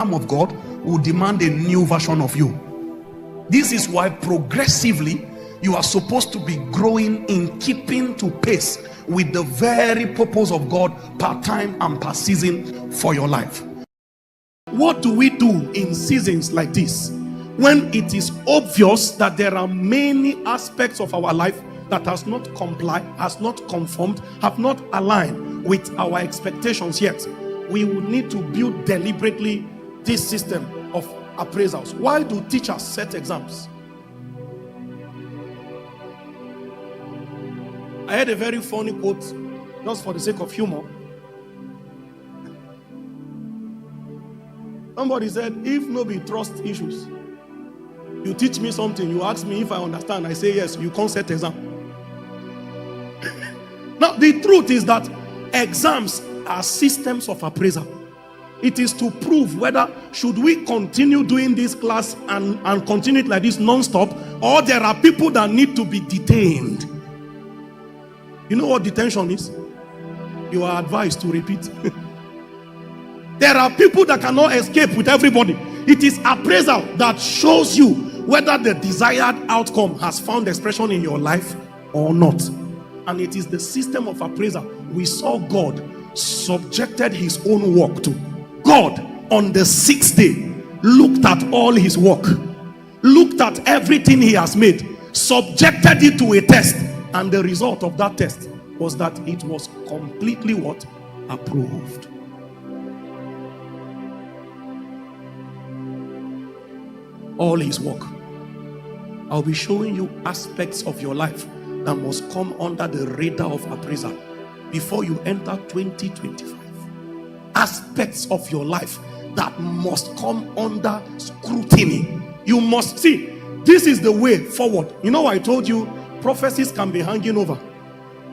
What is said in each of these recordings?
of God will demand a new version of you. This is why progressively you are supposed to be growing in keeping to pace with the very purpose of God per time and per season for your life. What do we do in seasons like this when it is obvious that there are many aspects of our life that has not complied, has not conformed, have not aligned with our expectations yet? We will need to build deliberately this system of appraisals. Why do teachers set exams? I heard a very funny quote, just for the sake of humor. Somebody said, if no be trust issues, you teach me something, you ask me if I understand, I say yes, you can't set exam. Now, the truth is that exams are systems of appraisal. It is to prove whether should we continue doing this class and continue it like this non-stop, or there are people that need to be detained. You know what detention is? You are advised to repeat. There are people that cannot escape with everybody. It is appraisal that shows you whether the desired outcome has found expression in your life or not. And it is the system of appraisal we saw God subjected his own work to. God on the 6th day looked at all his work, looked at everything he has made, subjected it to a test, and the result of that test was that it was completely what? Approved. All his work. I'll be showing you aspects of your life that must come under the radar of appraisal before you enter 2025. Aspects of your life that must come under scrutiny. You must see, this is the way forward. You know, I told you prophecies can be hanging over,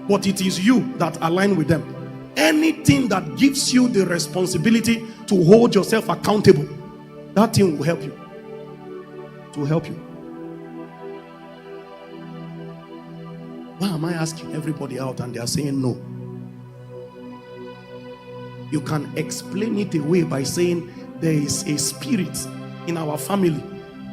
but it is you that align with them. Anything that gives you the responsibility to hold yourself accountable, that thing will help you. To help you. Why am I asking everybody out and they are saying no? You can explain it away by saying there is a spirit in our family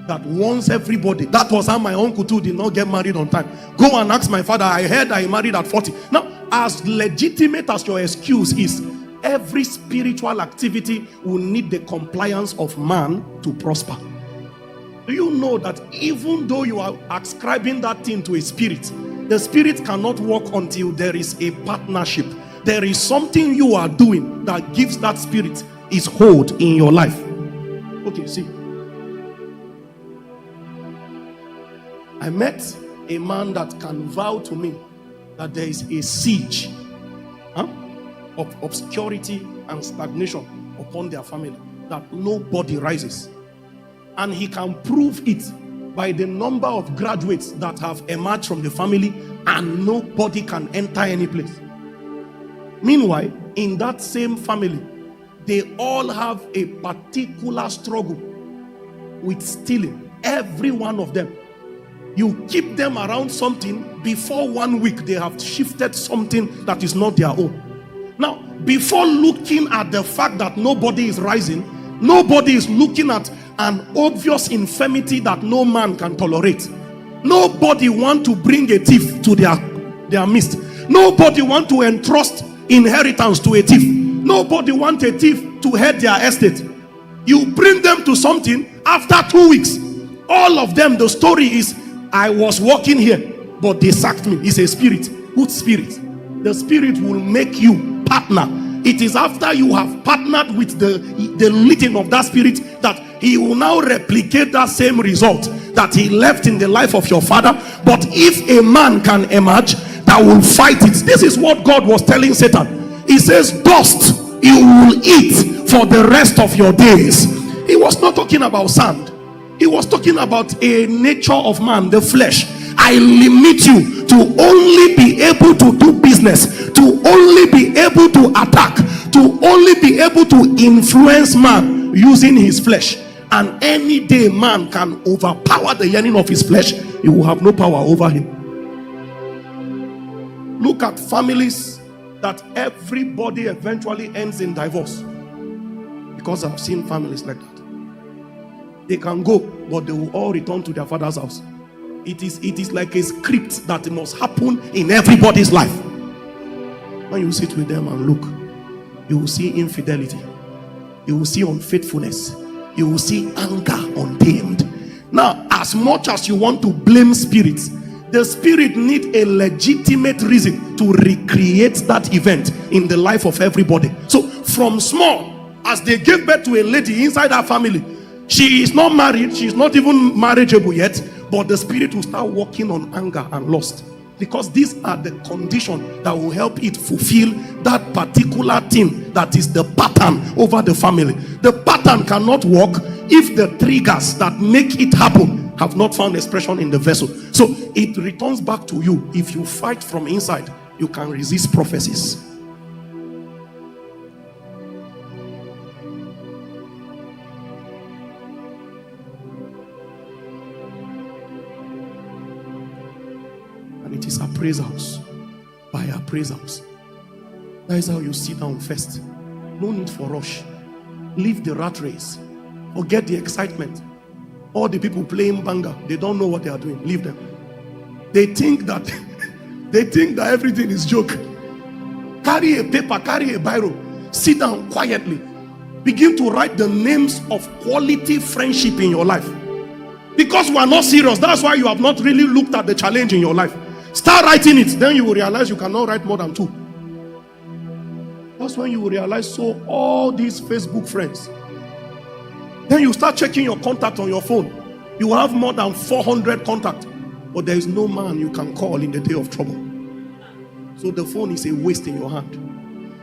that wants everybody. That was how my uncle too did not get married on time. Go and ask my father. I heard that he married at 40. Now, as legitimate as your excuse is, every spiritual activity will need the compliance of man to prosper. Do you know that even though you are ascribing that thing to a spirit, the spirit cannot work until there is a partnership? There is something you are doing that gives that spirit its hold in your life. Okay, see. I met a man that can vow to me that there is a siege of obscurity and stagnation upon their family, that nobody rises. And he can prove it by the number of graduates that have emerged from the family, and nobody can enter any place. Meanwhile, in that same family, they all have a particular struggle with stealing. Every one of them. You keep them around something, before 1 week they have shifted something that is not their own. Now, before looking at the fact that nobody is rising, nobody is looking at an obvious infirmity that no man can tolerate. Nobody want to bring a thief to their midst. Nobody want to entrust inheritance to a thief. Nobody want a thief to head their estate. You bring them to something, after 2 weeks, all of them, the story is, I was working here, but they sacked me. It's a spirit. What spirit? The spirit will make you partner. It is after you have partnered with the leading of that spirit that he will now replicate that same result that he left in the life of your father. But if a man can emerge that will fight it, this is what God was telling Satan. He says, dust you will eat for the rest of your days. He was not talking about sand. He was talking about a nature of man, the flesh. I limit you to only be able to do business, to only be able to attack, to only be able to influence man using his flesh. And any day man can overpower the yearning of his flesh, he will have no power over him. Look at families that everybody eventually ends in divorce Because I've seen families like that. They can go, but they will all return to their father's house. It is like a script that must happen in everybody's life. When you sit with them and look, you will see infidelity. You will see unfaithfulness. You will see anger untamed. Now, as much as you want to blame spirits, the spirit needs a legitimate reason to recreate that event in the life of everybody. So from small, as they gave birth to a lady inside our family, she is not married, she is not even marriageable yet, but the spirit will start working on anger and lust, because these are the conditions that will help it fulfill that particular thing that is the pattern over the family. The pattern cannot work if the triggers that make it happen have not found expression in the vessel. So it returns back to you. If you fight from inside, you can resist prophecies. And it is appraisals by appraisals. That is how you sit down first. No need for rush. Leave the rat race. Forget the excitement. All the people playing banga, they don't know what they are doing. Leave them. They think that everything is joke. Carry a paper, carry a biro, sit down quietly. Begin to write the names of quality friendship in your life. Because we are not serious, that's why you have not really looked at the challenge in your life. Start writing it, then you will realize you cannot write more than 2. That's when you will realize, so all these Facebook friends. Then you start checking your contact on your phone. You will have more than 400 contacts, but there is no man you can call in the day of trouble. So the phone is a waste in your hand.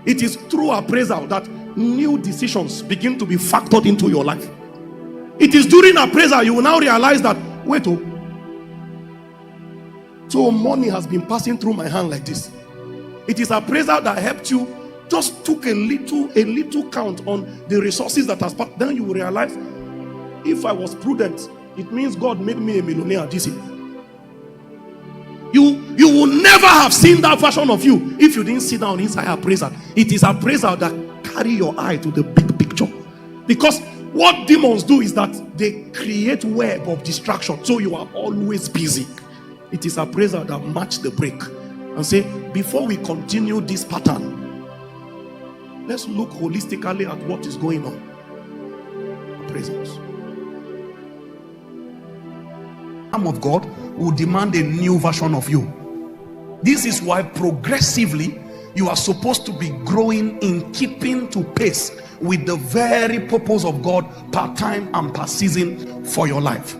It is through appraisal that new decisions begin to be factored into your life. It is during appraisal you will now realize that, wait, so money has been passing through my hand like this. It is appraisal that helped you. Just took a little count on the resources that has passed. Then you will realize, if I was prudent, it means God made me a millionaire this year. You will never have seen that version of you if you didn't sit down inside appraisal. It is appraisal that carry your eye to the big picture. Because what demons do is that they create web of distraction, so you are always busy. It is appraisal that match the break and say, before we continue this pattern, let's look holistically at what is going on. Appraisals. The Lamb of God will demand a new version of you. This is why progressively you are supposed to be growing in keeping to pace with the very purpose of God per time and per season for your life.